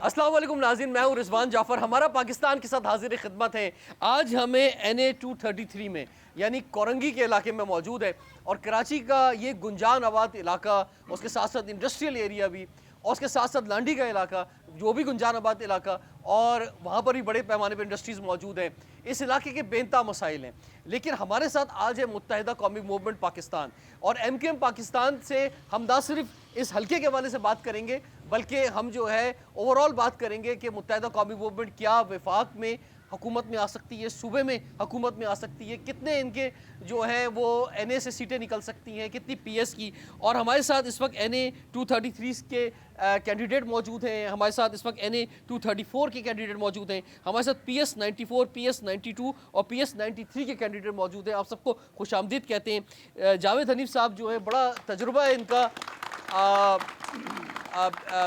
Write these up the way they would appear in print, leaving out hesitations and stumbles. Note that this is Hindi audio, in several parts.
अस्सलाम वालेकुम नाज़रीन, मैं हूँ रिजवान जाफ़र। हमारा पाकिस्तान के साथ हाजिर खिदमत है। आज हमें NA 233 में यानी कोरंगी के इलाके में मौजूद है और कराची का ये गुंजान आबाद इलाका, उसके साथ साथ इंडस्ट्रियल एरिया भी और उसके साथ साथ लांडी का इलाका जो भी गुंजान आबाद इलाका, और वहाँ पर भी बड़े पैमाने पर इंडस्ट्रीज़ मौजूद हैं। इस इलाके के बेनता मसाइल हैं, लेकिन हमारे साथ आज है मुत्तहिदा कौमी मूवमेंट पाकिस्तान और MQM पाकिस्तान से हम ना सिर्फ इस हल्के के हवाले से बात करेंगे बल्कि हम जो है ओवरऑल बात करेंगे कि मुत्तहिदा कौमी मूवमेंट क्या वफाक में हुकूमत में आ सकती है, सूबे में हुकूमत में आ सकती है, कितने इनके जो है वो NA से सीटें निकल सकती हैं, कितनी PS की। और हमारे साथ इस वक्त NA 233 के कैंडिडेट मौजूद हैं, हमारे साथ इस वक्त NA 234 के कैंडिडेट मौजूद हैं, हमारे साथ PS 94, PS 92 और PS 93 के कैंडिडेट मौजूद हैं। आप सबको खुशामदीद कहते हैं। जावेद हनीफ साहब जो है, बड़ा तजुर्बा है इनका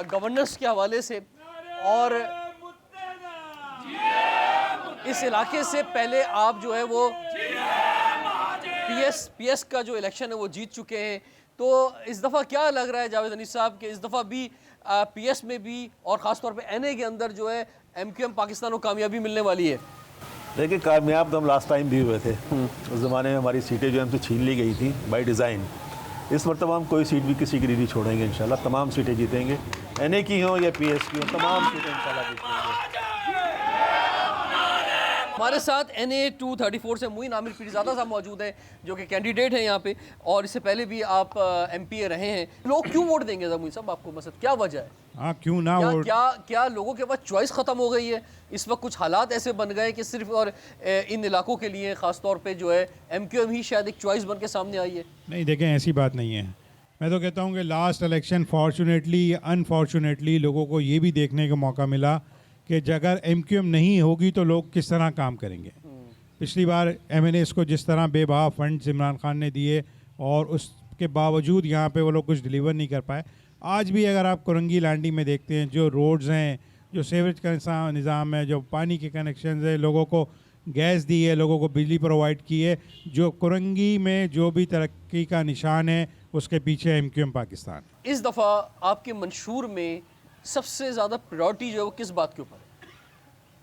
गवर्नेंस के हवाले से, और इस इलाके से पहले आप जो है वो PS का जो इलेक्शन है वो जीत चुके हैं। तो इस दफ़ा क्या लग रहा है जावेद हनीफ साहब कि इस दफ़ा भी PS में भी और ख़ास तौर पे NA के अंदर जो है MQM पाकिस्तान को कामयाबी मिलने वाली है? देखिए, कामयाब तो हम लास्ट टाइम भी हुए थे। उस ज़माने में हमारी सीटें जो हमसे छीन ली गई थी बाय डिज़ाइन। इस मरतबा हम कोई सीट भी किसी की नहीं छोड़ेंगे इंशाल्लाह। तमाम सीटें जीतेंगे, NA की हों या PS की हों, तमाम सीटें इंशाल्लाह जीतेंगे। हमारे साथ NA 234 से मुइन आमिर पीरज़ादा साहब मौजूद हैं जो कि कैंडिडेट हैं यहाँ पे, और इससे पहले भी आप MPA रहे हैं। लोग क्यों वोट देंगे मुइन साहब आपको, मतलब क्या वजह है? हाँ, क्यों ना वोट? क्या लोगों के पास चॉइस ख़त्म हो गई है? इस वक्त कुछ हालात ऐसे बन गए कि सिर्फ और इन इलाकों के लिए ख़ास तौर पे जो है MQM ही शायद एक चॉइस बन के सामने आई है? नहीं, देखें, ऐसी बात नहीं है। मैं तो कहता हूँ कि लास्ट इलेक्शन फॉर्चुनेटली या अनफॉर्चुनेटली लोगों को ये भी देखने का मौका मिला कि अगर MQM नहीं होगी तो लोग किस तरह काम करेंगे। पिछली बार MNAs को जिस तरह बेबहा फंड्स इमरान खान ने दिए और उसके बावजूद यहाँ पे वो लोग कुछ डिलीवर नहीं कर पाए। आज भी अगर आप कोरंगी लांडी में देखते हैं, जो रोड्स हैं, जो सीवरेज का निज़ाम है, जो पानी के कनेक्शन है, लोगों को गैस दी है, लोगों को बिजली प्रोवाइड की है, जो कोरंगी में जो भी तरक्की का निशान है उसके पीछे MQM पाकिस्तान। इस दफ़ा आपके मंशूर में सबसे ज़्यादा प्रायोरिटी जो है वो किस बात के ऊपर है?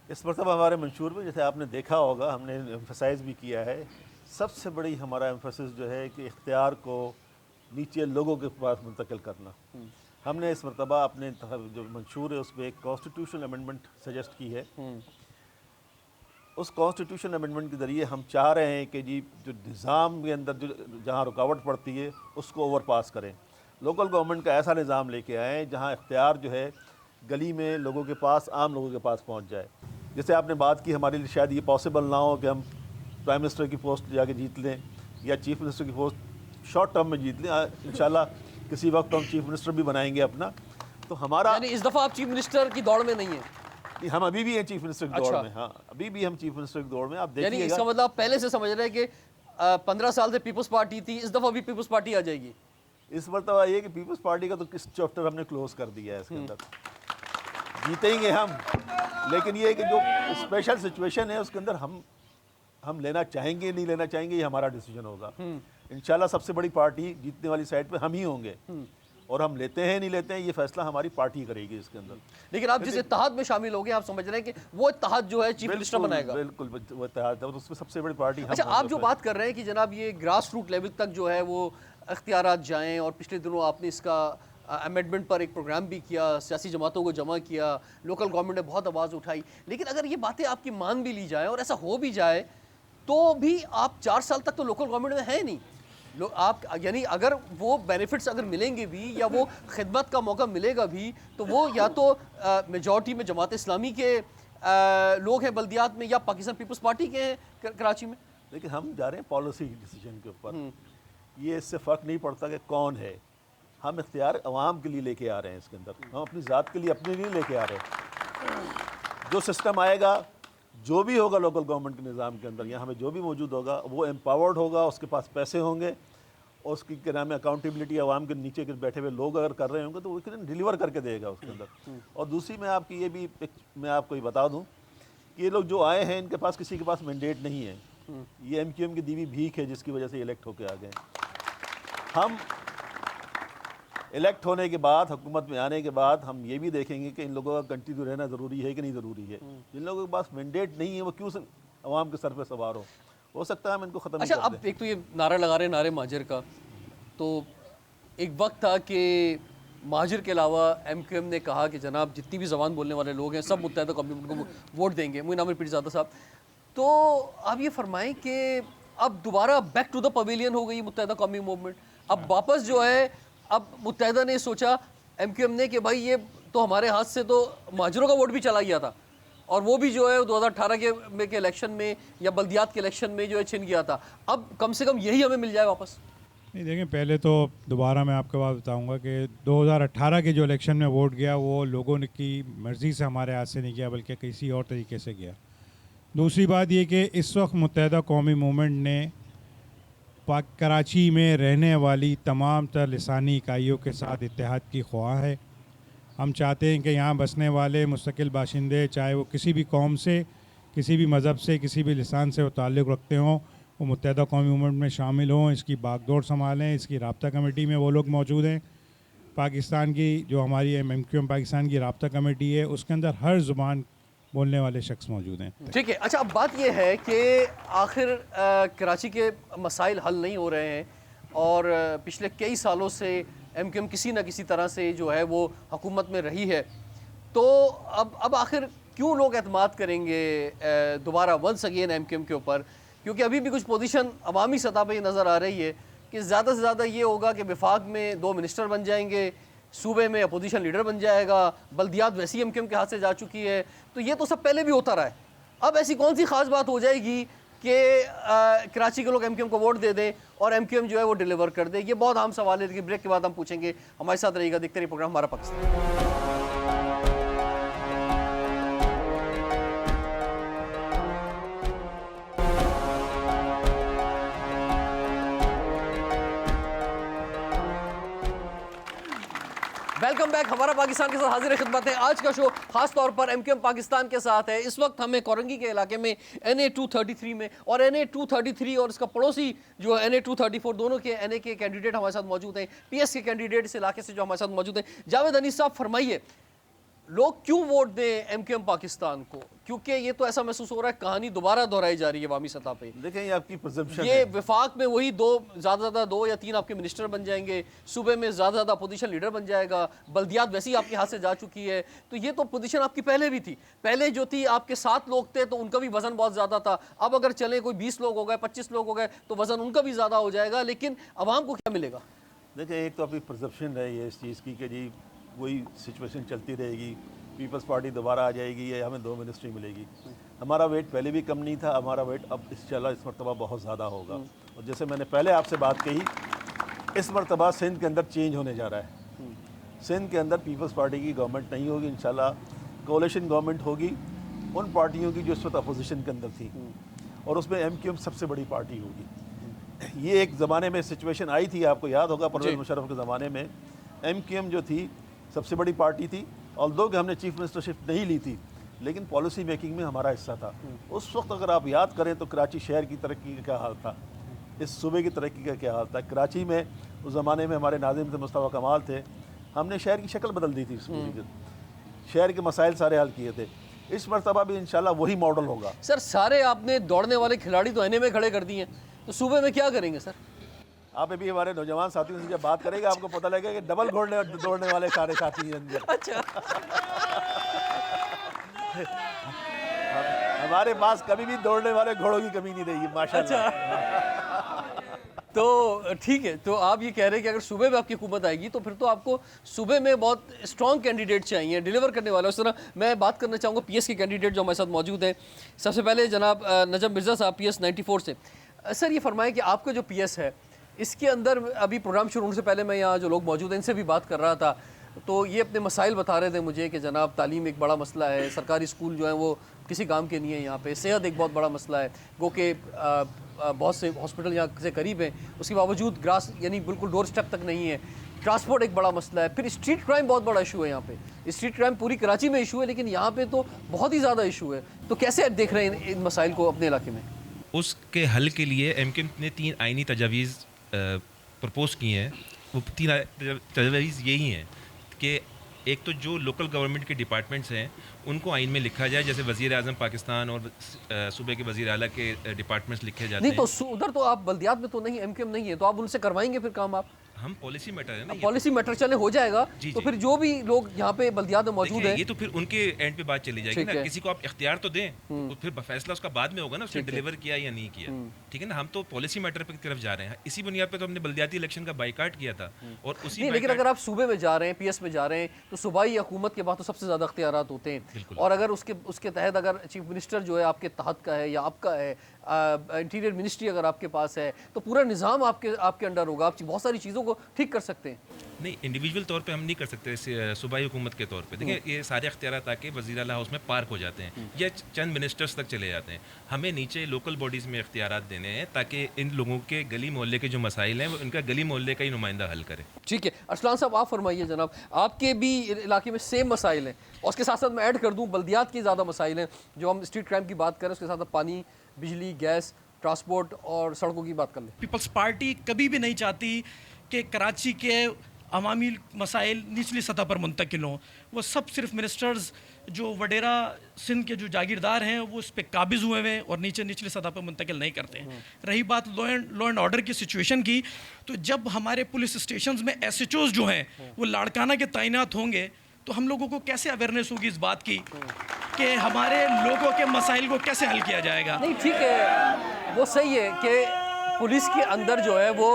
इस मरतबा हमारे मंशूर में, जैसे आपने देखा होगा, हमने एम्फसाइज़ भी किया है, सबसे बड़ी हमारा एम्फसिस जो है कि इख्तियार को नीचे लोगों के पास मुंतकिल करना। हमने इस मरतबा अपने जो मंशूर है उसमें एक कॉन्स्टिट्यूशनल अमेंडमेंट सजेस्ट की है। उस कॉन्स्टिट्यूशन अमेंडमेंट के ज़रिए हम चाह रहे हैं कि जी जो निज़ाम के अंदर जो जहाँ रुकावट पड़ती है उसको ओवर पास करें। लोकल गवर्नमेंट का ऐसा निज़ाम लेके आएँ जहाँ इख्तियार जो है गली में लोगों के पास, आम लोगों के पास पहुँच जाए। जैसे आपने बात की, हमारे लिए शायद ये पॉसिबल ना हो कि हम प्राइम मिनिस्टर की पोस्ट जाके जीत लें या चीफ मिनिस्टर की पोस्ट शॉर्ट टर्म में जीत लें। इंशाल्लाह किसी वक्त हम चीफ मिनिस्टर भी बनाएंगे अपना। तो हमारा यानी इस दफ़ा आप चीफ मिनिस्टर की दौड़ में नहीं है? हम अभी भी हैं चीफ मिनिस्टर की दौड़ में। हाँ, अभी भी हम चीफ मिनिस्टर की दौड़ में। आप देखिएगा, यानी इसका मतलब पहले से समझ रहे हैं कि 15 साल से पीपल्स पार्टी थी, इस दफ़ा भी पीपल्स पार्टी आ जाएगी? इस मरतबा ये कि पीपल्स पार्टी का तो किस चैप्टर हमने क्लोज कर दिया है, इसके अंदर जीतेंगे हम, लेकिन ये कि जो स्पेशल सिचुएशन है उसके अंदर हम लेना चाहेंगे नहीं लेना चाहेंगे, ये हमारा डिसीजन होगा। इंशाल्लाह सबसे बड़ी पार्टी जीतने वाली साइड पे हम ही होंगे, और हम लेते हैं नहीं लेते हैं ये फैसला हमारी पार्टी करेगी इसके अंदर। लेकिन आप जिस इत्तेहाद में शामिल हो गए, आप समझ रहे हैं कि वो इत्तेहाद जो है चीफ मिनिस्टर बनाएगा? बिल्कुल, वो इत्तेहाद है, उसमें सबसे बड़ी पार्टी हम। अच्छा, आप जो बात कर रहे हैं कि जनाब ये ग्रास रूट लेवल तक जो है वो अख्तियारात जाएँ, और पिछले दिनों आपने इसका अमेंडमेंट पर एक प्रोग्राम भी किया, सियासी जमातों को जमा किया, लोकल गवर्नमेंट ने बहुत आवाज़ उठाई, लेकिन अगर ये बातें आपकी मान भी ली जाए और ऐसा हो भी जाए तो भी आप 4 साल तक तो लोकल गवर्नमेंट में है नहीं। आप यानी अगर वो बेनिफिट्स अगर मिलेंगे भी या वो खिदमत का मौका मिलेगा भी तो वो या तो मेजॉरिटी में जमात इस्लामी के लोग हैं बल्दियात में, या पाकिस्तान पीपल्स पार्टी के हैं कराची में। लेकिन हम जा रहे हैं पॉलिसी डिसीजन के ऊपर। ये इससे फ़र्क नहीं पड़ता कि कौन है, हम इख्तियार अवाम के लिए लेके आ रहे हैं इसके अंदर। हम अपनी ज़ात के लिए अपने लिए लेके आ रहे हैं। जो सिस्टम आएगा, जो भी होगा लोकल गवर्नमेंट के निज़ाम के अंदर, यहाँ में जो भी मौजूद होगा वो एम्पावर्ड होगा, उसके पास पैसे होंगे, और उसकी क्या नाम है अकाउंटेबिलिटी आवाम के नीचे के बैठे हुए लोग अगर कर रहे होंगे तो वो डिलीवर करके देगा उसके अंदर। और दूसरी मैं आपकी ये भी मैं आपको ये बता दूँ कि ये लोग जो आए हैं इनके पास किसी के पास मैंडेट नहीं है। ये MQM की दीवी भीख है जिसकी वजह से इलेक्ट होकर आ गए। इलेक्ट होने के बाद, हुकूमत में आने के बाद हम ये भी देखेंगे कि इन लोगों का कंटिन्यू रहना ज़रूरी है कि नहीं ज़रूरी है। जिन लोगों के पास मैंडेट नहीं है वो क्यों अवाम के सर पे सवार हो सकता है हम इनको ख़त्म अच्छा, कर अब दें। एक तो ये नारा लगा रहे नारे महाजिर का, तो एक वक्त था कि महाजिर के अलावा MQM ने कहा कि जनाब जितनी भी ज़बान बोलने वाले लोग हैं सब मुत्तहिदा कौमी मूवमेंट को वोट देंगे। मुझे नाम पीरज़ादा साहब, तो आप ये फरमाएं कि अब दोबारा बैक टू द पवेलियन हो गई मुत्तहिदा कौमी मूवमेंट। अब वापस जो है, अब मुत्तहिदा ने सोचा MQM ने कि भाई ये तो हमारे हाथ से तो महाजिरों का वोट भी चला गया था, और वो भी जो है 2018 के इलेक्शन में या बल्दियात के इलेक्शन में जो है छिन गया था। अब कम से कम यही हमें मिल जाए वापस। नहीं, देखें, पहले तो दोबारा मैं आपके बात बताऊंगा कि 2018 के जो इलेक्शन में वोट गया वो लोगों ने की मर्ज़ी से हमारे हाथ से नहीं गया, बल्कि किसी और तरीके से गया। दूसरी बात ये कि इस वक्त मुत्तहिदा कौमी मूवमेंट ने कराची में रहने वाली तमाम तर लिसानी इकाइयों के साथ इत्तेहाद की ख्वाह है। हम चाहते हैं कि यहाँ बसने वाले मुस्तकिल बाशिंदे, चाहे वो किसी भी कौम से, किसी भी मज़हब से, किसी भी लिसान से वो ताल्लुक़ रखते हों, वो मुत्तहिदा कौमी मूवमेंट में शामिल हों, इसकी बागडोर संभालें। इसकी राब्ता कमेटी में वो लोग मौजूद हैं। पाकिस्तान की जो हमारी MQM पाकिस्तान की राब्ता कमेटी है, उसके अंदर हर ज़ुबान बोलने वाले शख्स मौजूद हैं। ठीक है। अच्छा, अब बात यह है कि आखिर कराची के मसाइल हल नहीं हो रहे हैं, और पिछले कई सालों से MQM किसी न किसी तरह से जो है वो हुकूमत में रही है, तो अब आखिर क्यों लोग एतमाद करेंगे दोबारा वंस अगेन MQM के ऊपर? क्योंकि अभी भी कुछ पोजीशन अवामी सतह पे नज़र आ रही है कि ज़्यादा से ज़्यादा ये होगा कि वफाक में 2 मिनिस्टर बन जाएंगे, सूबे में अपोजिशन लीडर बन जाएगा, बल्दियात वैसी MQM के हाथ से जा चुकी है, तो ये तो सब पहले भी होता रहा है। अब ऐसी कौन सी ख़ास बात हो जाएगी कि कराची के लोग MQM को वोट दे दें और MQM जो है वो डिलीवर कर दे? ये बहुत आम सवाल है, लेकिन ब्रेक के बाद हम पूछेंगे। हमारे साथ रहिएगा, देखते रहिए प्रोग्राम हमारा पाकिस्तान। Welcome back. हमारा पाकिस्तान के साथ हाजिर खिदमत है। आज का शो खास तौर पर MQM पाकिस्तान के साथ है। इस वक्त हमें कोरंगी के इलाके में NA 233 में, और NA 233 और इसका पड़ोसी जो है NA 234, दोनों के NA के कैंडिडेट हमारे साथ मौजूद हैं। PS के कैंडिडेट इस इलाके से जो हमारे साथ मौजूद हैं। जावेद अनीस साहब, फरमाइए, लोग क्यों वोट दें MQM पाकिस्तान को? क्योंकि ये तो ऐसा महसूस हो रहा है कहानी दोबारा दोहराई जा रही है अवामी सतह पे। देखें, ये आपकी परसेप्शन ये है। विफाक में वही ज़्यादा 2 या 3 आपके मिनिस्टर बन जाएंगे, सूबे में ज़्यादा अपोजिशन लीडर बन जाएगा, बल्दियात वैसे ही आपके हाथ से जा चुकी है। तो ये तो पोजीशन आपकी पहले भी थी। पहले जो थी आपके 7 लोग थे तो उनका भी वजन बहुत ज़्यादा था। अब अगर चले कोई 20 लोग हो गए, 25 लोग हो गए, तो वजन उनका भी ज़्यादा हो जाएगा। लेकिन अवाम को क्या मिलेगा? देखें, एक तो आपकी परसेप्शन है ये इस चीज़ की कि जी वही सिचुएशन चलती रहेगी, पीपल्स पार्टी दोबारा आ जाएगी या हमें 2 मिनिस्ट्री मिलेगी। हमारा वेट पहले भी कम नहीं था, हमारा वेट अब इस मरतबा बहुत ज़्यादा होगा। और जैसे मैंने पहले आपसे बात कही, इस मरतबा सिंध के अंदर चेंज होने जा रहा है। सिंध के अंदर पीपल्स पार्टी की गवर्नमेंट नहीं होगी, इंशाल्लाह कोalition गवर्नमेंट होगी उन पार्टियों की जो इस वक्त अपोजिशन के अंदर थी, और उसमें MQM सबसे बड़ी पार्टी होगी। ये एक ज़माने में सिचुएशन आई थी, आपको याद होगा, परवेज़ मुशर्रफ के ज़माने में MQM जो थी सबसे बड़ी पार्टी थी। ऑल्दो कि हमने चीफ मिनिस्टरशिप नहीं ली थी, लेकिन पॉलिसी मेकिंग में हमारा हिस्सा था। उस वक्त अगर आप याद करें तो कराची शहर की तरक्की का क्या हाल था, इस सूबे की तरक्की का क्या हाल था। कराची में उस ज़माने में हमारे नाज़िम थे, मुस्तफ़ा कमाल थे, हमने शहर की शक्ल बदल दी थी, शहर के मसाइल सारे हल किए थे। इस मरतबा भी इंशाल्लाह वही मॉडल होगा। सर, सारे आपने दौड़ने वाले खिलाड़ी तो NA में खड़े कर दिए हैं, तो सूबे में क्या करेंगे सर? आप अभी हमारे नौजवान साथियों से जब बात करेंगे आपको पता लगेगा कि डबल दौड़ने वाले सारे साथी हैं अंदर। अच्छा। हमारे पास कभी भी दौड़ने वाले घोड़ों की कमी नहीं रहेगी माशाल्लाह। तो ठीक है, तो आप ये कह रहे हैं कि अगर सूबे में आपकी हुकूमत आएगी तो फिर तो आपको सूबे में बहुत स्ट्रॉन्ग कैंडिडेट चाहिए, डिलीवर करने वाले। उस तरह मैं बात करना चाहूँगा PS के कैंडिडेट जो हमारे साथ मौजूद हैं। सबसे पहले जनाब नजम मिर्ज़ा साहब PS 94 से। सर, ये फरमाएं कि आपका जो PS है, इसके अंदर अभी प्रोग्राम शुरू होने से पहले मैं यहाँ जो लोग मौजूद हैं इनसे भी बात कर रहा था, तो ये अपने मसाइल बता रहे थे मुझे कि जनाब तालीम एक बड़ा मसला है, सरकारी स्कूल जो है वो किसी काम के नहीं है यहाँ पे, सेहत एक बहुत बड़ा मसला है, गो के बहुत से हॉस्पिटल यहाँ से करीब हैं, उसके बावजूद ग्रास यानी बिल्कुल डोर स्टेप तक नहीं है, ट्रांसपोर्ट एक बड़ा मसला है, फिर स्ट्रीट क्राइम बहुत बड़ा इशू है यहाँ पे। स्ट्रीट क्राइम पूरी कराची में इशू है, लेकिन यहाँ पे तो बहुत ही ज़्यादा इशू है। तो कैसे देख रहे हैं इन मसाइल को अपने इलाके में? उसके हल के लिए MQM ने 3 आइनी तजावीज़ प्रपोज़ की हैं। तीन तजवीज़ यही हैं कि एक तो जो लोकल गवर्नमेंट के डिपार्टमेंट्स हैं उनको आइन में लिखा जाए, जैसे वज़ीर आज़म पाकिस्तान और सूबे के वज़ीर आला के डिपार्टमेंट्स लिखे जाते नहीं हैं। तो उधर तो आप बल्दियात में तो नहीं, एमक्यूएम नहीं है, तो आप उनसे करवाएंगे फिर काम आप? हम पॉलिसी मैटर है ना ये पॉलिसी मैटर चले हो जाएगा, जी, तो जी। फिर जो भी लोग यहाँ पे बल्दियात में मौजूद देखिए, है ये तो फिर उनके एंड पे बात चली जाएगी ठीक ना, है। किसी को आप इख्तियार तो दें, तो फिर फैसला उसका बाद में होगा ना, उसने ठीक है। डिलीवर किया या नहीं किया, ठीक है ना। हम तो पॉलिसी मैटर की तरफ जा रहे हैं, इसी बुनियाद पे तो हमने बल्दियाती इलेक्शन का बाइकाट किया था और उसी नहीं, लेकिन अगर आप सूबे में जा रहे हैं, पीएस में जा रहे हैं, तो सूबाई हुकूमत के पास तो सबसे ज़्यादा अख्तियारात होते हैं, बिल्कुल। और अगर उसके तहत अगर चीफ मिनिस्टर जो है आपके तहत का है या आपका है, इंटीरियर मिनिस्ट्री अगर आपके पास है, तो पूरा निज़ाम आपके अंडर होगा, आप बहुत सारी चीज़ों को ठीक कर सकते हैं। नहीं, इंडिविजुअल तौर पे हम नहीं कर सकते, सूबाई हुकूमत के तौर पे। देखिए, ये सारे अख्तियारात आके वज़ीर आला हाउस में पार्क हो जाते हैं या चंद मिनिस्टर्स तक चले जाते हैं। हमें नीचे लोकल बॉडीज़ में इख्तियारात देने हैं ताकि इन लोगों के गली मोहल्ले के जो मसाइल हैं वो इनका गली मोहल्ले का ही नुमाइंदा हल करे। ठीक है, अरसलान साहब आप फरमाइए जनाब, आपके भी इलाके में सेम मसाइल हैं, और उसके साथ साथ मैं ऐड कर दूं बल्दियात के ज़्यादा मसाइल हैं, जो हम स्ट्रीट क्राइम की बात करें उसके साथ साथ पानी, बिजली, गैस, ट्रांसपोर्ट और सड़कों की बात कर लें। पीपल्स पार्टी कभी भी नहीं चाहती कि कराची के अवामी मसाइल निचली सतह पर मुंतकिल हों। वो सब सिर्फ मिनिस्टर्स जो वडेरा सिंध के जो जागीरदार हैं वो उस पर काबिज़ हुए हैं और निचली सतह पर मुंतकिल नहीं करते हैं। रही बात लॉ एंड ऑर्डर की सिचुएशन की, तो जब हमारे पुलिस स्टेशंस में SHOs जो हैं वो लाड़काना के तैनात होंगे, तो हम लोगों को कैसे अवेयरनेस होगी इस बात की कि हमारे लोगों के मसाइल को कैसे हल किया जाएगा। नहीं ठीक है, वो सही है कि पुलिस के अंदर जो है वो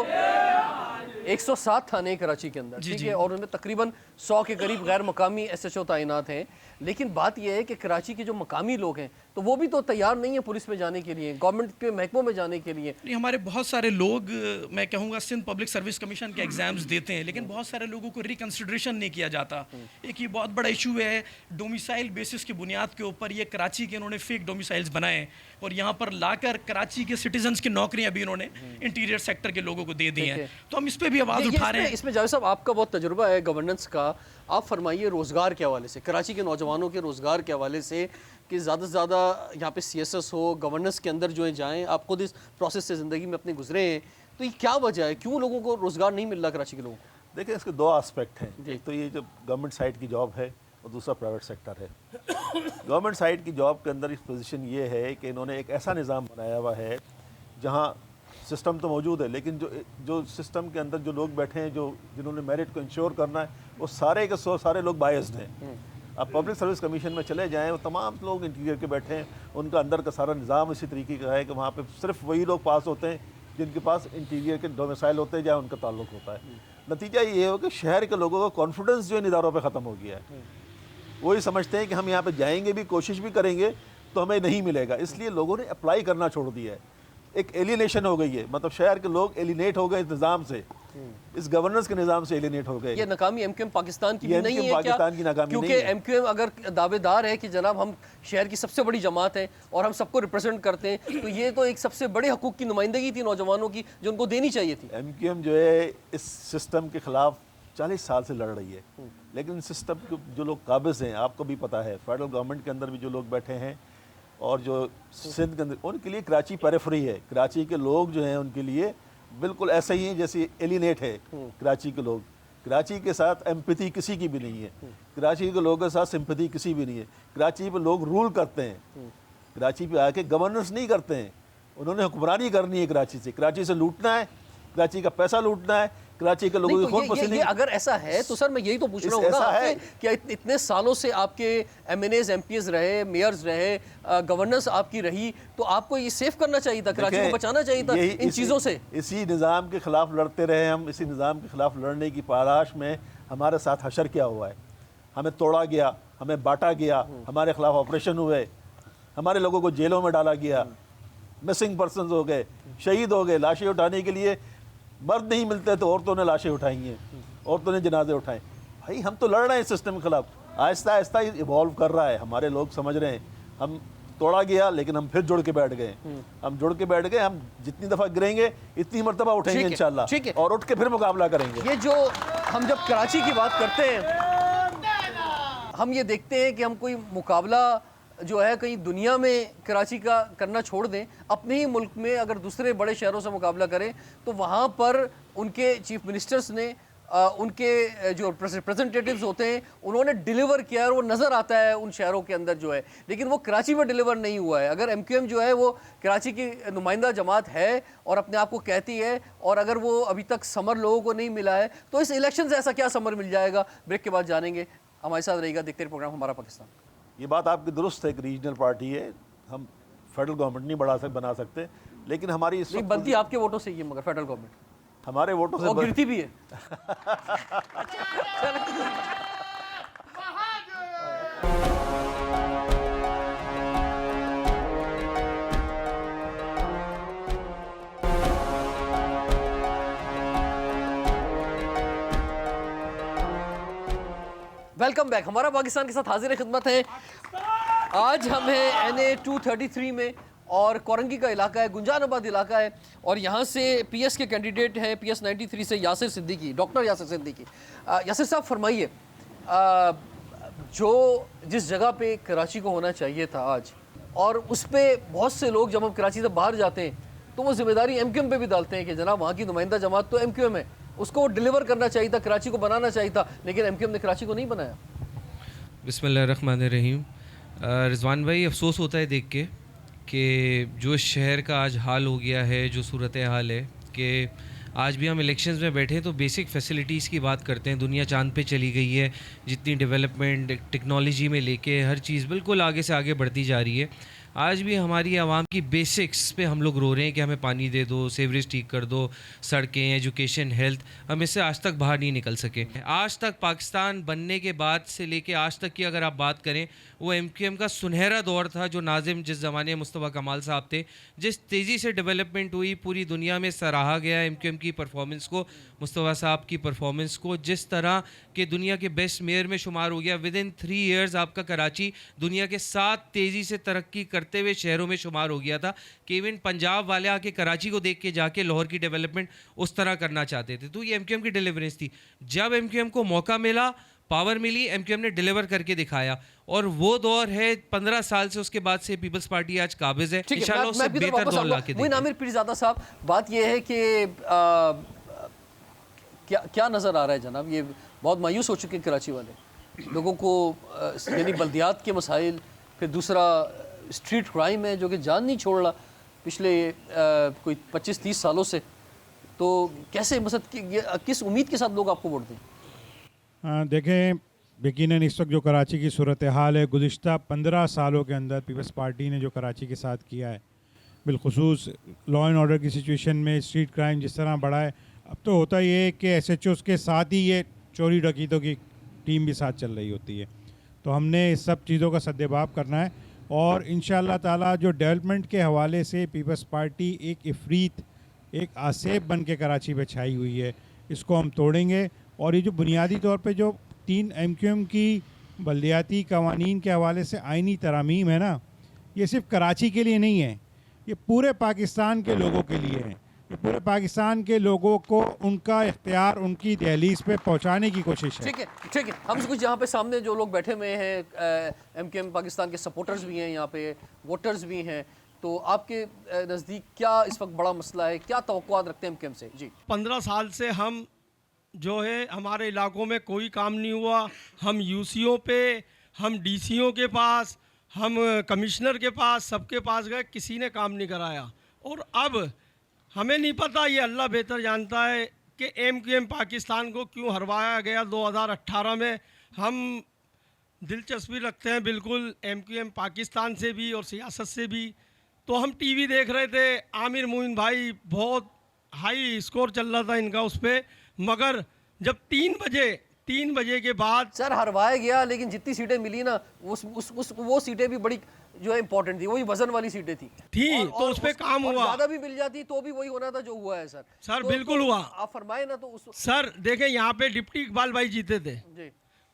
107 थाने हैं कराची के अंदर, ठीक है, और उनमें तकरीबन 100 के करीब गैर मकामी SHO तैनात हैं। लेकिन बात यह है कि कराची के जो मकामी लोग हैं तो वो भी तो तैयार नहीं है पुलिस में जाने के लिए, गवर्नमेंट के महकमों में जाने के लिए। नहीं, हमारे बहुत सारे लोग, मैं कहूँगा सिंध पब्लिक सर्विस कमीशन के एग्ज़ाम्स देते हैं, लेकिन बहुत सारे लोगों को रिकन्सिडरेशन नहीं किया जाता। एक ये बहुत बड़ा इशू है, डोमिसाइल बेसिस की बुनियाद के ऊपर ये कराची के इन्होंने फेक डोमिसाइल्स बनाए और यहाँ पर लाकर कराची के सिटीजन्स की नौकरियाँ भी इन्होंने इंटीरियर सेक्टर के लोगों को दे दी हैं। तो हम इस पर भी आवाज़ उठा रहे हैं। इसमें जावेद साहब आपका बहुत तजुर्बा है गवर्नेंस का, आप फरमाइए रोज़गार के हवाले से, कराची के नौजवानों के रोज़गार के हवाले से, कि ज़्यादा से ज़्यादा यहाँ पे CSS हो, गवर्नेंस के अंदर जो है जाएँ, आप खुद इस प्रोसेस से ज़िंदगी में अपने गुजरे हैं, तो ये क्या वजह है, क्यों लोगों को रोज़गार नहीं मिल रहा कराची के लोगों को? देखिए, इसके दो एस्पेक्ट हैं। एक तो ये जो गवर्नमेंट साइड की जॉब है और दूसरा प्राइवेट सेक्टर है। गवर्नमेंट साइड की जॉब के अंदर इस पोजीशन ये है कि इन्होंने एक ऐसा निज़ाम बनाया हुआ है जहाँ सिस्टम तो मौजूद है, लेकिन जो सिस्टम के अंदर जो लोग बैठे हैं, जिन्होंने मेरिट को इंश्योर करना है, वो सारे के सारे लोग बायस्ड हैं। अब पब्लिक सर्विस कमीशन में चले जाएं, वो तमाम लोग इंटीरियर के बैठे हैं, उनका अंदर का सारा निज़ाम इसी तरीके का है कि वहाँ पे सिर्फ वही लोग पास होते हैं जिनके पास इंटीरियर के डोमिसाइल होते हैं, जहाँ उनका ताल्लुक होता है। नतीजा ये हो कि शहर के लोगों का कॉन्फिडेंस जो इन इदारों पर ख़त्म हो गया है। वही समझते हैं कि हम यहाँ पे जाएंगे भी, कोशिश भी करेंगे तो हमें नहीं मिलेगा, इसलिए लोगों ने अप्लाई करना छोड़ दिया है। एक एलिनेशन हो गई है, मतलब शहर के लोग एलिनेट हो गए इस निज़ाम से, इस गवर्नेंस के निज़ाम से एलिनेट हो गए। ये नाकामी MQM पाकिस्तान की भी नहीं है क्या? पाकिस्तान की नाकामी क्योंकि नहीं है। MQM अगर दावेदार है कि जनाब हम शहर की सबसे बड़ी जमात है और हम सबको रिप्रेजेंट करते हैं, तो ये तो एक सबसे बड़े हकूक़ की नुमाइंदगी थी नौजवानों की जो उनको देनी चाहिए थी। MQM जो है इस सिस्टम के ख़िलाफ़ 40 साल से लड़ रही है, लेकिन सिस्टम के जो लोग काबिज़ हैं, आपको भी पता है, फेडरल गवर्नमेंट के अंदर भी जो लोग बैठे हैं और जो सिंध के अंदर, उनके लिए कराची पेरिफेरी है। कराची के लोग जो हैं उनके लिए बिल्कुल ऐसे ही हैं जैसे एलिनेट है कराची के लोग। कराची के साथ एम्पैथी किसी की भी नहीं है, कराची के लोगों के साथ सिंपैथी किसी भी नहीं है। कराची पे लोग रूल करते हैं, कराची पे आके गवर्नेंस नहीं करते हैं। उन्होंने हुक्मरानी करनी है कराची से लूटना है, कराची का पैसा लूटना है, कराची के लोगों की खून पसीने। अगर ऐसा है तो सर मैं यही तो पूछ रहा हूँ ना आपसे, क्या इतने सालों से आपके MNAs MPs रहे, मेयर्स रहे, गवर्नेंस आपकी रही, तो आपको ये सेफ करना चाहिए था, कराची को बचाना चाहिए था इन चीज़ों से। इसी निज़ाम के ख़िलाफ़ लड़ते रहे हम, इसी निज़ाम के ख़िलाफ़ लड़ने की पालाश में हमारे साथ हशर क्या हुआ है। हमें तोड़ा गया, हमें बांटा गया, हमारे ख़िलाफ़ ऑपरेशन हुए, हमारे लोगों को जेलों में डाला गया, मिसिंग पर्सन हो गए, शहीद हो गए। लाशें उठाने के लिए मर्द नहीं मिलते तो औरतों ने लाशें उठाई हैं, औरतों ने जनाजे उठाए। भाई हम तो लड़ रहे हैं सिस्टम के खिलाफ, आहिस्ता आहिस्ता इवॉल्व कर रहा है। हमारे लोग समझ रहे हैं, हम तोड़ा गया लेकिन हम फिर जुड़ के बैठ गए। हम जुड़ के बैठ गए, हम जितनी दफ़ा गिरेंगे इतनी मरतबा उठेंगे इंशाल्लाह, और उठ के फिर मुकाबला करेंगे। ये जो हम जब कराची की बात करते हैं, हम ये देखते हैं कि हम कोई मुकाबला जो है कहीं दुनिया में कराची का करना छोड़ दें, अपने ही मुल्क में अगर दूसरे बड़े शहरों से मुकाबला करें तो वहाँ पर उनके चीफ मिनिस्टर्स ने उनके जो रिप्रेजेंटेटिव्स होते हैं उन्होंने डिलीवर किया है और वो नज़र आता है उन शहरों के अंदर जो है, लेकिन वो कराची में डिलीवर नहीं हुआ है। अगर MQM जो है वो कराची की नुमाइंदा जमात है और अपने आप को कहती है, और अगर वो अभी तक समर लोगों को नहीं मिला है तो इस इलेक्शन से ऐसा क्या समर मिल जाएगा? ब्रेक के बाद जानेंगे। हमारे साथ रहेगा, देखते रहिए प्रोग्राम हमारा पाकिस्तान। ये बात आपकी दुरुस्त है, एक रीजनल पार्टी है, हम फेडरल गवर्नमेंट नहीं बना सकते, लेकिन हमारी इस नहीं बनती आपके वोटों से ही है, मगर फेडरल गवर्नमेंट हमारे वोटों से वो गिरती भी है। Welcome back. हमारा पाकिस्तान के साथ हाजिर खिदमत है। आज हम हैं NA 233 में और कोरंगी का इलाका है, गुंजानाबाद इलाका है, और यहाँ से PS के कैंडिडेट हैं PS 93 से यासिर सिद्दीकी, डॉक्टर यासिर सिद्दीकी। यासिर साहब फरमाइए, जो जिस जगह पे कराची को होना चाहिए था आज, और उस पर बहुत से लोग जब हम कराची से बाहर जाते हैं तो वो जिम्मेदारी MQM पे भी डालते हैं कि जनाब वहाँ की नुमाइंदा जमात तो MQM है, उसको डिलीवर करना चाहिए था, कराची को बनाना चाहिए था, लेकिन MQM ने कराची को नहीं बनाया। बिस्मिल्लाहिर्रहमानिर्रहीम। रिजवान भाई, अफसोस होता है देख के कि जो शहर का आज हाल हो गया है, जो सूरत हाल है कि आज भी हम इलेक्शंस में बैठे तो बेसिक फैसिलिटीज़ की बात करते हैं। दुनिया चांद पे चली गई है, जितनी डेवलपमेंट टेक्नोलॉजी में लेके हर चीज़ बिल्कुल आगे से आगे बढ़ती जा रही है। आज भी हमारी आवाम की बेसिक्स पे हम लोग रो रहे हैं कि हमें पानी दे दो, सीवरेज ठीक कर दो, सड़कें, एजुकेशन, हेल्थ, हम इससे आज तक बाहर नहीं निकल सके। आज तक पाकिस्तान बनने के बाद से लेके आज तक की अगर आप बात करें, वो MQM का सुनहरा दौर था, जो नाजिम जिस ज़माने मुस्तफ़ा कमाल साहब थे, जिस तेज़ी से डेवलपमेंट हुई, पूरी दुनिया में सराहा गया MQM की परफॉर्मेंस को, मुस्तफ़ा साहब की परफॉर्मेंस को, जिस तरह के दुनिया के बेस्ट मेयर में शुमार हो गया। विद इन 3 ईयर्स आपका कराची दुनिया के 7 तेज़ी से तरक्की करते हुए शहरों में शुमार हो गया था कि इवन पंजाब वाले आके कराची को देख के जाके लाहौर की डेवलपमेंट उस तरह करना चाहते थे। तो ये MQM की डिलीवरेंस थी। जब MQM को मौका मिला, पावर मिली, MQM ने डिलीवर करके दिखाया, और वो दौर है 15 साल से, उसके बाद से पीपल्स पार्टी आज काबिज है, इंशाल्लाह उससे बेहतर दौर लाके देंगे। आमिर पीरज़ादा साहब, बात ये है कि क्या नज़र आ रहा है जनाब, ये बहुत मायूस हो चुके हैं कराची वाले लोगों को, यानी बल्दियात के मसाइल, फिर दूसरा स्ट्रीट क्राइम है जो कि जान नहीं छोड़ रहा पिछले कोई 25-30 सालों से। तो कैसे मतलब किस उम्मीद के साथ लोग आपको वोट दें? देखें, यकीनन इस वक्त जो कराची की सूरत हाल है, गुज़िश्ता 15 सालों के अंदर पीपल्स पार्टी ने जो कराची के साथ किया है, बिलखुसूस लॉ एंड ऑर्डर की सिचुएशन में, स्ट्रीट क्राइम जिस तरह बढ़ा है, अब तो होता ये है कि SHOs के साथ ही ये चोरी डकैतों की टीम भी साथ चल रही होती है। तो हमने इस सब चीज़ों का सद्देबाब करना है, और इंशाअल्लाह ताला जो डेवलपमेंट के हवाले से पीपल्स पार्टी एक इफ़रीत, एक आसेब बन के कराची में छाई हुई है, इसको हम तोड़ेंगे। और ये जो बुनियादी तौर पे जो 3 MQM की बल्दियाती कवानीन के हवाले से आइनी तरामीम है ना, ये सिर्फ कराची के लिए नहीं है, ये पूरे पाकिस्तान के लोगों के लिए है। ये पूरे पाकिस्तान के लोगों को उनका इख्तियार उनकी दहलीज पे पहुंचाने की कोशिश है। ठीक है। हम कुछ यहाँ पे सामने जो लोग बैठे हुए हैं, MQM पाकिस्तान के सपोर्टर्स भी हैं, यहाँ पे वोटर्स भी हैं, तो आपके नज़दीक क्या इस वक्त बड़ा मसला है, क्या तवक्कुआत रखते हैं MQM से? जी, 15 साल से हम जो है हमारे इलाकों में कोई काम नहीं हुआ। हम UCO पे, हम DCO के पास, हम कमिश्नर के पास, सबके पास गए, किसी ने काम नहीं कराया। और अब हमें नहीं पता, ये अल्लाह बेहतर जानता है कि MQM पाकिस्तान को क्यों हरवाया गया 2018 में। हम दिलचस्पी रखते हैं बिल्कुल MQM पाकिस्तान से भी और सियासत से भी। तो हम TV देख रहे थे, आमिर मोइन भाई बहुत हाई स्कोर चल रहा था इनका उस पर, मगर जब 3 बजे के बाद सर हरवाया गया, लेकिन जितनी सीटें मिली ना वो सीटें भी बड़ी जो है इंपॉर्टेंट थी, वही वजन वाली सीटें थी तो उस पर काम हुआ। ज़्यादा भी मिल जाती तो भी वही होना था जो हुआ है सर। सर बिल्कुल हुआ, आप फरमाए ना। तो सर देखें, यहाँ पे डिप्टी इकबाल भाई जीते थे, जी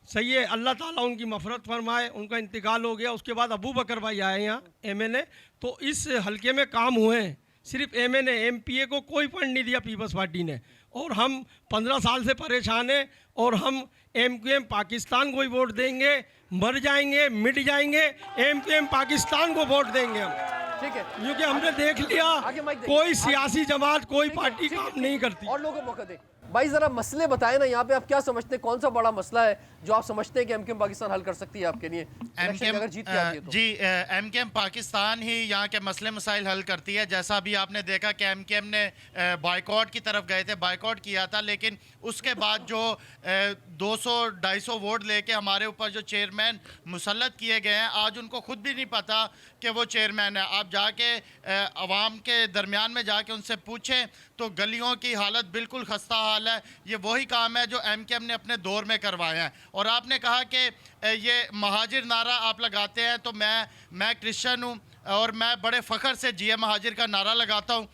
सही है, अल्लाह ताला उनकी मफरत फरमाए, उनका इंतकाल हो गया। उसके बाद अबू बकर भाई आए यहाँ MNA, तो इस हलके में काम हुए हैं। सिर्फ MNA MPA को कोई फंड नहीं दिया पीपल्स पार्टी ने, और हम 15 साल से परेशान हैं, और हम MQM पाकिस्तान को ही वोट देंगे, मर जाएंगे मिट जाएंगे, MQM पाकिस्तान को वोट देंगे हम। ठीक है, क्योंकि हमने देख लिया आगे माइक देंगे। कोई सियासी जमात कोई ठीक है, पार्टी ठीक है, काम नहीं करती। और लोगों को मौका दे। भाई जरा मसले बताएं ना, यहाँ पे आप क्या समझते हैं, कौन सा बड़ा मसला है जो आप समझते हैं कि एमकेएम पाकिस्तान हल कर सकती है आपके लिए, इलेक्शन में अगर जीत के आती है तो? जी, एमकेएम पाकिस्तान ही यहाँ के मसले मसाइल हल करती है। जैसा अभी आपने देखा कि एमकेएम ने बायकॉट की तरफ गए थे, बायकॉट किया था, लेकिन उसके बाद जो 200-250 वोट लेके हमारे ऊपर जो चेयरमैन मुसल्लत किए गए हैं, आज उनको खुद भी नहीं पता कि वो चेयरमैन है। आप जाके अवाम के दरमियान में जाके उनसे पूछें तो गलियों की हालत बिल्कुल खस्ता हाल है। ये वही काम है जो एमकेएम ने अपने दौर में करवाए हैं। और आपने कहा कि ये महाजिर नारा आप लगाते हैं, तो मैं क्रिश्चियन हूँ और मैं बड़े फ़ख्र से जिए महाजिर का नारा लगाता हूँ।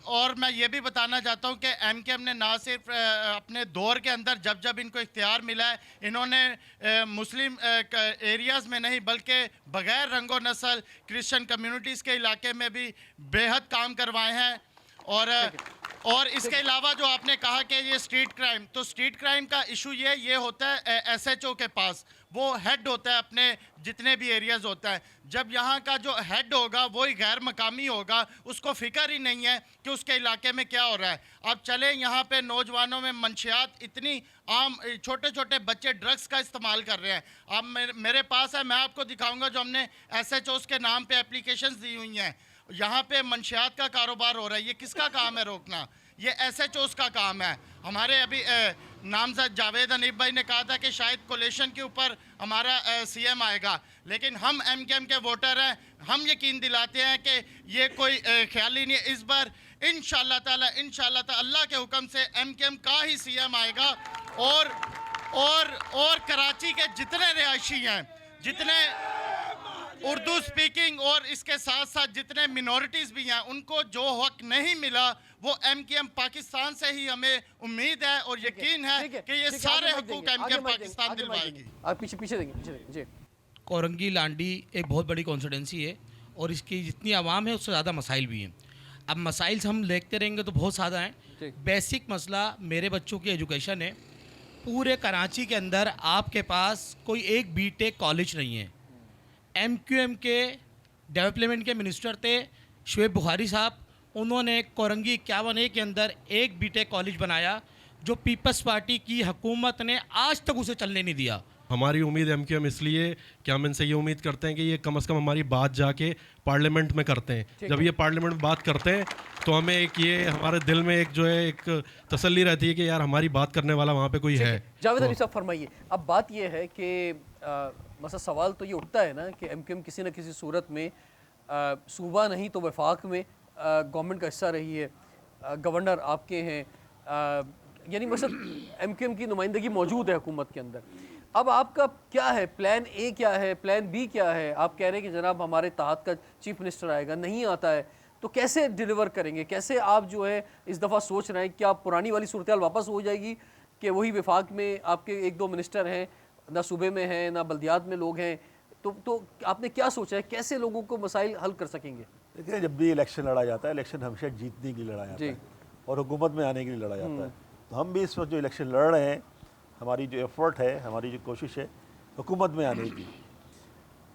और मैं ये भी बताना चाहता हूँ कि एमकेएम ने ना सिर्फ अपने दौर के अंदर जब जब इनको इख्तियार मिला है, इन्होंने मुस्लिम एरियाज़ में नहीं बल्कि बग़ैर रंगो नस्ल क्रिश्चियन कम्युनिटीज़ के इलाके में भी बेहद काम करवाए हैं। और इसके अलावा जो आपने कहा कि ये स्ट्रीट क्राइम, तो स्ट्रीट क्राइम का इशू ये होता है एसएचओ के पास, वो हेड होता है अपने जितने भी एरियाज़ होता है। जब यहाँ का जो हेड होगा वही गैर मकामी होगा, उसको फ़िक्र ही नहीं है कि उसके इलाके में क्या हो रहा है। अब चले यहाँ पे नौजवानों में मंशियात इतनी आम, छोटे छोटे बच्चे ड्रग्स का इस्तेमाल कर रहे हैं। अब मेरे पास है, मैं आपको दिखाऊँगा जो हमने SHOs के नाम पर एप्लीकेशंस दी हुई हैं। यहाँ पे मंशियात का कारोबार हो रहा है, ये किसका काम है रोकना? ये SHOs का काम है। हमारे अभी नामजद जावेद हनीफ भाई ने कहा था कि शायद कोलेशन के ऊपर हमारा CM आएगा, लेकिन हम एमकेएम के वोटर हैं, हम यकीन दिलाते हैं कि ये कोई ख्याल ही नहीं है। इस बार इंशाअल्लाह ताला अल्लाह के हुक्म से एमकेएम का ही CM आएगा। और कराची के जितने रिहायशी हैं, जितने उर्दू स्पीकिंग और इसके साथ साथ जितने मिनॉरिटीज़ भी हैं, उनको जो हक नहीं मिला वो एमकेएम पाकिस्तान से ही हमें उम्मीद है और यकीन है कि ये सारे हकूक एमकेएम पाकिस्तान दिलवाएगी। आप पीछे देंगे जी। कोरंगी लांडी एक बहुत बड़ी कॉन्स्टिट्यूंसी है और इसकी जितनी आवाम है उससे ज़्यादा मसाइल भी हैं। अब मसाइल हम देखते रहेंगे तो बहुत ज़्यादा हैं। बेसिक मसला मेरे बच्चों की एजुकेशन है। पूरे कराची के अंदर आपके पास कोई एक बीटेक कॉलेज नहीं है। एमक्यूएम के डेवलपमेंट के मिनिस्टर थे शुएब बुखारी साहब, उन्होंने कोरंगी 51A के अंदर एक बीटेक कॉलेज बनाया जो पीपल्स पार्टी की हुकूमत ने आज तक उसे चलने नहीं दिया। हमारी उम्मीद एमक्यूएम इसलिए कि हम इनसे ये उम्मीद करते हैं कि ये कम से कम हमारी बात जाके पार्लियामेंट में करते हैं। जब ये पार्लियामेंट में बात करते हैं तो हमें एक ये हमारे दिल में एक जो है एक तसल्ली रहती है कि यार हमारी बात करने वाला वहाँ पे कोई है। जावेद अली साहब फरमाइए। अब बात ये है कि मसला सवाल तो ये उठता है ना कि एमकेएम किसी न किसी सूरत में सूबा नहीं तो वफाक में गवर्नमेंट का हिस्सा रही है, गवर्नर आपके हैं, यानी मकसद एमकेएम की नुमाइंदगी मौजूद है हुकूमत के अंदर। अब आपका क्या है प्लान A, क्या है प्लान B, क्या है? आप कह रहे हैं कि जनाब हमारे तहत का चीफ मिनिस्टर आएगा, नहीं आता है तो कैसे डिलीवर करेंगे? कैसे आप जो है इस दफ़ा सोच रहे हैं क्या पुरानी वाली सूरत हाल वापस हो जाएगी कि वही वफाक में आपके 1-2 मिनिस्टर हैं, ना सूबे में हैं ना बल्दियात में लोग हैं, तो आपने क्या सोचा है कैसे लोगों को मसाइल हल कर सकेंगे? देखिए, जब भी इलेक्शन लड़ा जाता है, इलेक्शन हमेशा जीतने के लिए लड़ा जाता है और हुकूमत में आने के लिए लड़ा जाता है। तो हम भी इस वक्त जो इलेक्शन लड़ रहे हैं, हमारी जो एफर्ट है, हमारी जो कोशिश है हुकूमत में आने की।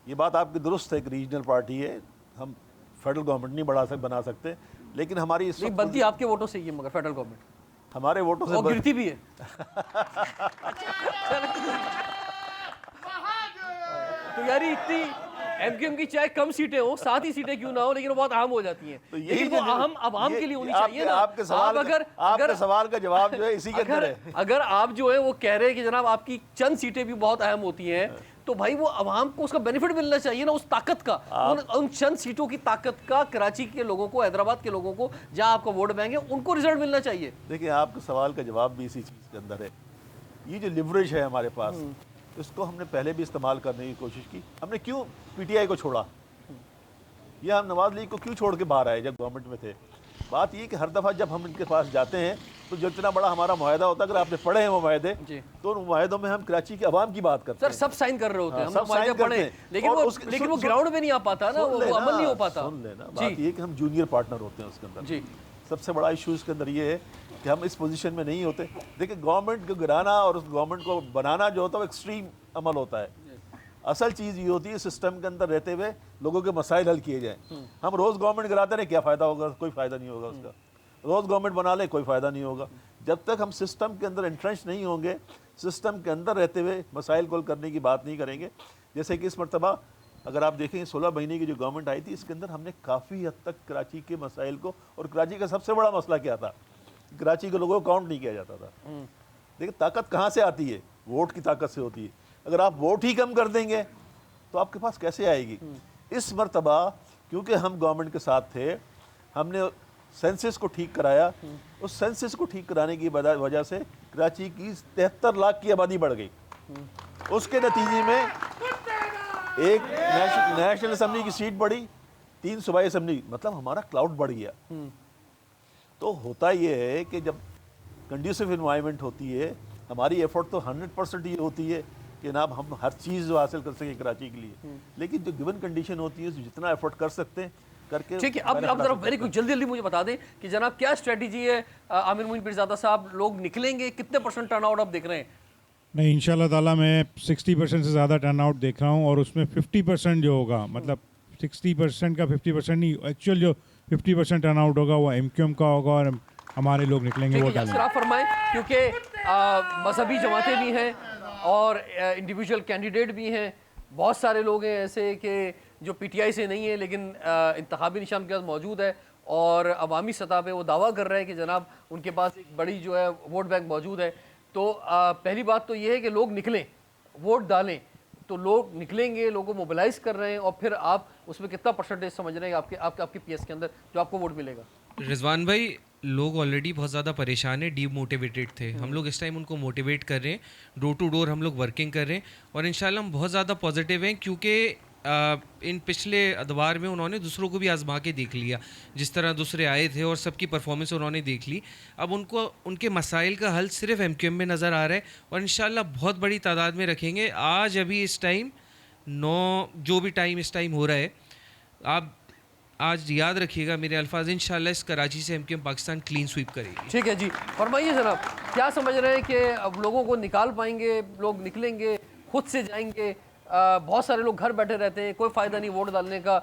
ये बात आपकी दुरुस्त है, एक रीजनल पार्टी है, हम फेडरल गवर्नमेंट नहीं बना सकते, लेकिन हमारी इस वक्त बनती आपके वोटों से ही है, मगर फेडरल गवर्नमेंट हमारे वोटों से गिरती भी है। तो यार इतनी एमकेएम की चाहे कम सीटें हो, 7 ही सीटें क्यों ना हो, लेकिन वो बहुत अहम हो जाती हैं। तो लेकिन वो अहम आवाम के लिए होनी चाहिए ना। आपके सवाल का जवाब जो है इसी के अंदर है। अगर आप जो है वो कह रहे हैं कि जनाब आपकी चंद सीटें भी बहुत अहम होती हैं, तो भाई वो अवाम को उसका बेनिफिट मिलना चाहिए ना, उस ताकत का, उन चंद सीटों की ताकत का। कराची के लोगों को, हैदराबाद के लोगों को, जहाँ आपका वोट बैंक है, उनको रिजल्ट मिलना चाहिए। देखिए, आपके सवाल का जवाब भी इसी चीज़ के अंदर है। ये जो लिवरेज है हमारे पास, इसको हमने पहले भी इस्तेमाल करने की कोशिश की। हमने क्यों PTI को छोड़ा, या हम नवाज लीग को क्यों छोड़ के बाहर आए जब गवर्नमेंट में थे? बात ये कि हर दफ़ा जब हम इनके पास जाते हैं तो जितना बड़ा हमारा मुआहदा होता है, अगर आपने पढ़े हैं वो मुआहदे, तो उन मुआहदों में हम कराची की आवाम की बात करते हैं। सर सब साइन कर रहे होते हैं, सब साइन करते हैं, लेकिन वो ग्राउंड में नहीं आ पाता ना, वो अमल नहीं हो पाता। सुन लेना, बात ये कि हम जूनियर पार्टनर होते हैं उसके अंदर। जी, सबसे बड़ा इशू इसके अंदर ये है कि हम इस पोजीशन में नहीं होते। देखिए, गवर्नमेंट को गिराना और उस गवर्नमेंट को बनाना जो होता है वो एक्सट्रीम अमल होता है। असल चीज़ ये होती है सिस्टम के अंदर रहते हुए लोगों के मसाइल हल किए जाएं। हम रोज़ गवर्नमेंट कराते रहे, क्या फ़ायदा होगा? कोई फ़ायदा नहीं होगा उसका। रोज़ गवर्नमेंट बना ले, कोई फ़ायदा नहीं होगा। जब तक हम सिस्टम के अंदर इंट्रेंच नहीं होंगे, सिस्टम के अंदर रहते हुए मसाइल को हल करने की बात नहीं करेंगे। जैसे कि इस मरतबा अगर आप देखें 16 महीने की जो गवर्नमेंट आई थी, इसके अंदर हमने काफ़ी हद तक कराची के मसाइल को, और कराची का सबसे बड़ा मसला क्या था, कराची के लोगों को काउंट नहीं किया जाता था। देखिए ताकत कहाँ से आती है? वोट की ताकत से होती है। अगर आप वोट ही कम कर देंगे तो आपके पास कैसे आएगी? इस मरतबा क्योंकि हम गवर्नमेंट के साथ थे, हमने सेंसस को ठीक कराया। उस सेंसस को ठीक कराने की वजह से कराची की 73 लाख की आबादी बढ़ गई। उसके नतीजे में एक नेशनल असम्बली की सीट बढ़ी, 3 सूबाई असम्बली, मतलब हमारा क्लाउड बढ़ गया। तो होता ये है कि जब कंड्यूसिव इन्वायरमेंट होती है, हमारी एफर्ट तो 100% ये होती है कि जनाब हम हर चीज़ जो हासिल कर सकें कराची के लिए, लेकिन जो गिवन कंडीशन होती है जितना एफर्ट कर सकते हैं करके। ठीक है, अब जरा वेरी क्विक जल्दी मुझे बता दें कि जनाब क्या स्ट्रेटजी है? आमिर मोइन पीरज़ादा साहब, लोग निकलेंगे, कितने % टर्नआउट आप देख रहे हैं? नहीं, इंशाल्लाह ताला मैं 60% से ज़्यादा टर्नआउट देख रहा हूँ, और उसमें 50% जो होगा, मतलब 60% का 50% नहीं, एक्चुअल जो 50% टर्नआउट होगा वो MQM का होगा, और हमारे लोग निकलेंगे वोट डालेंगे। आप फरमाएं, क्योंकि मजहबी जमातें भी हैं और इंडिविजुअल कैंडिडेट भी हैं। बहुत सारे लोग हैं ऐसे कि जो PTI से नहीं है लेकिन इंतखाबी निशान के पास मौजूद है, और अवामी सतह पे वो दावा कर रहे हैं कि जनाब उनके पास एक बड़ी जो है वोट बैंक मौजूद है। तो पहली बात तो ये है कि लोग निकलें, वोट डालें। तो लोग निकलेंगे, लोगों को मोबिलाइज कर रहे हैं, और फिर आप उसमें कितना % समझ रहे हैं आपके PS के अंदर जो आपको वोट मिलेगा? रिजवान भाई, लोग ऑलरेडी बहुत ज़्यादा परेशान है, डीमोटिवेटेड थे। हम लोग इस टाइम उनको मोटिवेट कर रहे हैं, डोर टू डोर हम लोग वर्किंग कर रहे हैं, और इंशाल्लाह हम बहुत ज़्यादा पॉजिटिव हैं, क्योंकि इन पिछले अदवार में उन्होंने दूसरों को भी आजमा के देख लिया, जिस तरह दूसरे आए थे और सबकी परफॉर्मेंस उन्होंने देख ली। अब उनको उनके मसाइल का हल सिर्फ MQM में नज़र आ रहा है, और इंशाल्लाह बहुत बड़ी तादाद में रखेंगे। आज अभी इस टाइम 9 जो भी टाइम इस टाइम हो रहा है, आप आज याद रखिएगा मेरे अल्फाज, इंशाल्लाह इस कराची से MQM पाकिस्तान क्लीन स्वीप करेगी। ठीक है जी, फरमाइए जनाब, क्या समझ रहे हैं कि अब लोगों को निकाल पाएंगे? लोग निकलेंगे, खुद से जाएंगे? बहुत सारे लोग घर बैठे रहते हैं, कोई फ़ायदा नहीं वोट डालने का।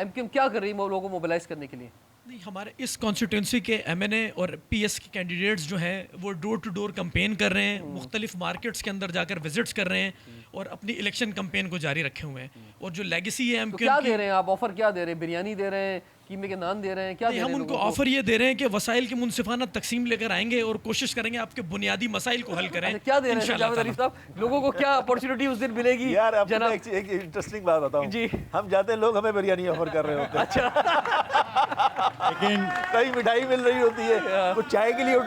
MQM क्या कर रही है लोगों को मोबिलाइज करने के लिए? नहीं, हमारे इस कॉन्स्टिट्यूंसी के MNA और PS के कैंडिडेट्स जो हैं वो डोर टू डोर कैंपेन कर रहे हैं, मुख्तलिफ मार्केट्स के अंदर जाकर विजिट्स कर रहे हैं, और अपनी इलेक्शन कैंपेन को जारी रखे हुए हैं। और जो लेगेसी है तो क्या दे रहे हैं आप? ऑफर क्या दे रहे हैं? बिरयानी दे रहे हैं, कीमे के नान दे रहे हैं, क्या दे रहे हैं? हम उनको ऑफर ये दे रहे हैं कि वसाइल की मुनसिफाना तकसीम लेकर आएंगे और कोशिश करेंगे आपके बुनियादी मसाइल को हल करें। क्या दे रहे हैं जावेद अरीफ साहब? लोगों को क्या अपॉर्चुनिटी उस दिन मिलेगी? यार आपको जनाब एक इंटरेस्टिंग बात बताऊं जी। हम जाते हैं, लोग हमें बिरयानी ऑफर कर रहे होते हैं। लेकिन कहीं मिठाई मिल रही होती है, वो चाय के लिए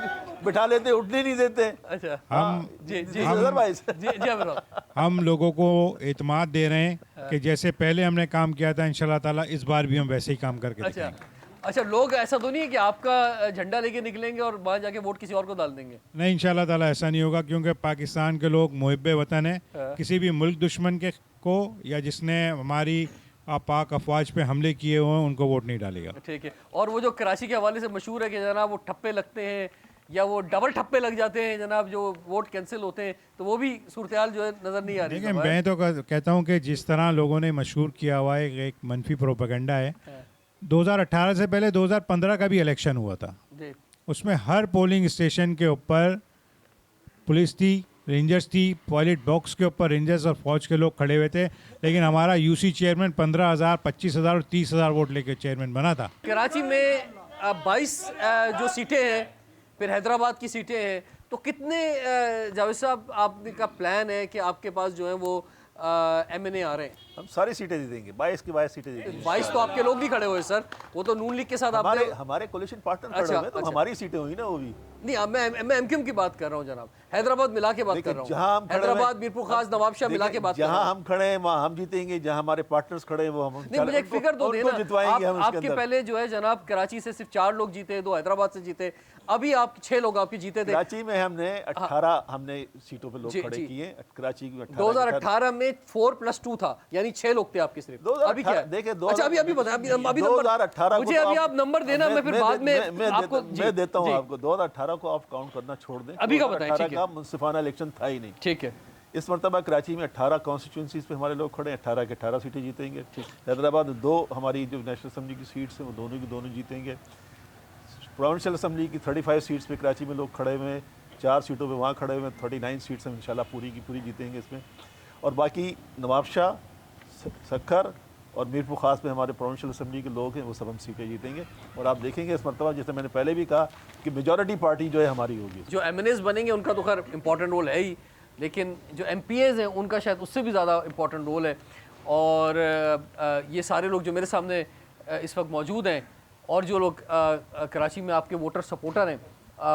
बिठा लेते हैं, उठने नहीं देते हैं। अच्छा, हम जी जी अदरवाइज जी आमिर साहब, हम लोगों को एतमाद दे रहे हैं कि जैसे पहले हमने काम किया था, इंशाल्लाह ताला इस बार भी हम वैसे ही काम करके अच्छा दिखाएंगे। अच्छा, लोग ऐसा तो नहीं है कि आपका झंडा लेके निकलेंगे और वहाँ जाके वोट किसी और को डाल देंगे? नहीं, इंशाल्लाह ताला ऐसा नहीं होगा, क्योंकि पाकिस्तान के लोग मुहिब्बे वतन है। किसी भी मुल्क दुश्मन के को या जिसने हमारी पाक अफवाज पे हमले किए हुए हैं उनको वोट नहीं डालेगा। ठीक है। और वो जो कराची के हवाले से मशहूर है कि जनाब वो ठप्पे लगते हैं या वो डबल ठप्पे लग जाते हैं जनाब, जो वोट कैंसिल होते हैं, तो वो भी सूरत हाल जो है नज़र नहीं आ रही। देखिए, मैं तो कहता हूँ कि जिस तरह लोगों ने मशहूर किया हुआ है, एक मनफी प्रोपेगेंडा है। 2018 से पहले 2015 का भी इलेक्शन हुआ था, जी। उसमें हर पोलिंग स्टेशन के ऊपर पुलिस थी, रेंजर्स थी, पॉलिट बॉक्स के ऊपर रेंजर्स और फौज के लोग खड़े हुए थे, लेकिन हमारा UC चेयरमैन 15,000, 25,000 और 30,000 वोट लेके चेयरमैन बना था। कराची में 22 जो सीटें हैं, फिर हैदराबाद की सीटें हैं, तो कितने जावेद साहब आपने का प्लान है कि आपके पास जो है वो MNA आ रहे हैं? हम सारी सीटें दे देंगे, 22 की 22 सीटें दे देंगे। 22 तो आपके लोग नहीं खड़े हुए सर, वो तो नून लीग के साथ हमारे आपने। हमारे कोलिशन पार्टनर खड़े अच्छा, हुए हैं, तो अच्छा। हमारी सीटें हुई ना वो भी। नहीं, अब मैं MQM की बात कर रहा हूँ जनाब, हैदराबाद मिला के बात कर रहा जहाँ हम हूँ। खड़े हुए- हैदराबाद, मीरपुर खास, नवाबशाह मिला के बात कर रहा जहाँ हूँ। हम खड़े हैं वहाँ हम जीतेंगे, जहाँ हमारे पार्टनर्स खड़े हैं वो हम नहीं, मुझे एक फिगर तो उनको देना। जितवाएंगे हम इसके आपके अंदर। पहले जो है जनाब कराची से सिर्फ 4 लोग जीते, 2 हैदराबाद से जीते, अभी आप 6 लोग आपके जीते थे। कराची में हमने 18 हमने सीटों पे लोग जी, खड़े जी। किए। कराची की 2018 में 4+2 था, यानी 6 लोग थे आपके सिर्फ। 2018 अभी क्या है? देखिए, अच्छा, अभी बताया, अभी नंबर 2018 मुझे अभी आप नंबर देना, मैं फिर बाद में आपको मैं देता हूँ आपको। 2018 को आप काउंट करना छोड़ दें। अभी का बताएं, 2018 ठीक है। का मुनसिफाना इलेक्शन था ही नहीं। ठीक है। इस मरतबा कराची में 18 कॉन्स्टिट्यूंसीज़ पे हमारे लोग खड़े हैं, 18 के 18 सीटें जीतेंगे। हैदराबाद 2 हमारी जो नेशनल असम्बली की सीट्स हैं वो दोनों की दोनों जीतेंगे। प्रोविंशियल असम्बली की 35 सीट्स पे कराची में लोग खड़े हुए हैं, 4 सीटों पे वहाँ खड़े हुए हैं, 39 सीट्स हम इंशाल्लाह पूरी की पूरी जीतेंगे इसमें। और बाकी नवाबशाह, सक्खर और मीरपुर ख़ास में हमारे प्रोविंशियल असम्बली के लोग हैं, वो सब हम सीटें जीतेंगे। और आप देखेंगे इस मरतबा, जैसे मैंने पहले भी कहा, कि मेजॉरिटी पार्टी जो है हमारी होगी। जो MNAs बनेंगे उनका तो खैर इंपॉर्टेंट रोल है ही, लेकिन जो MPAs हैं उनका शायद उससे भी ज़्यादा इंपॉर्टेंट रोल है। और ये सारे लोग जो मेरे सामने इस वक्त मौजूद हैं और जो लोग कराची में आपके वोटर सपोर्टर हैं,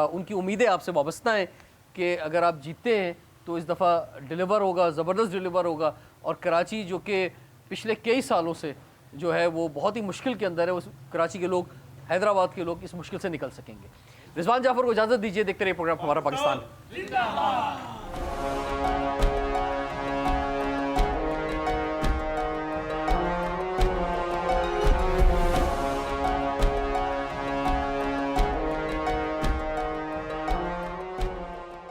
उनकी उम्मीदें आपसे वाबस्ता हैं कि अगर आप जीतते हैं तो इस दफ़ा डिलीवर होगा, ज़बरदस्त डिलीवर होगा। और कराची जो कि पिछले कई सालों से जो है वो बहुत ही मुश्किल के अंदर है, उस कराची के लोग, हैदराबाद के लोग इस मुश्किल से निकल सकेंगे। रिजवान जाफर को इजाज़त दीजिए, देखते रहिए प्रोग्राम हमारा पाकिस्तान।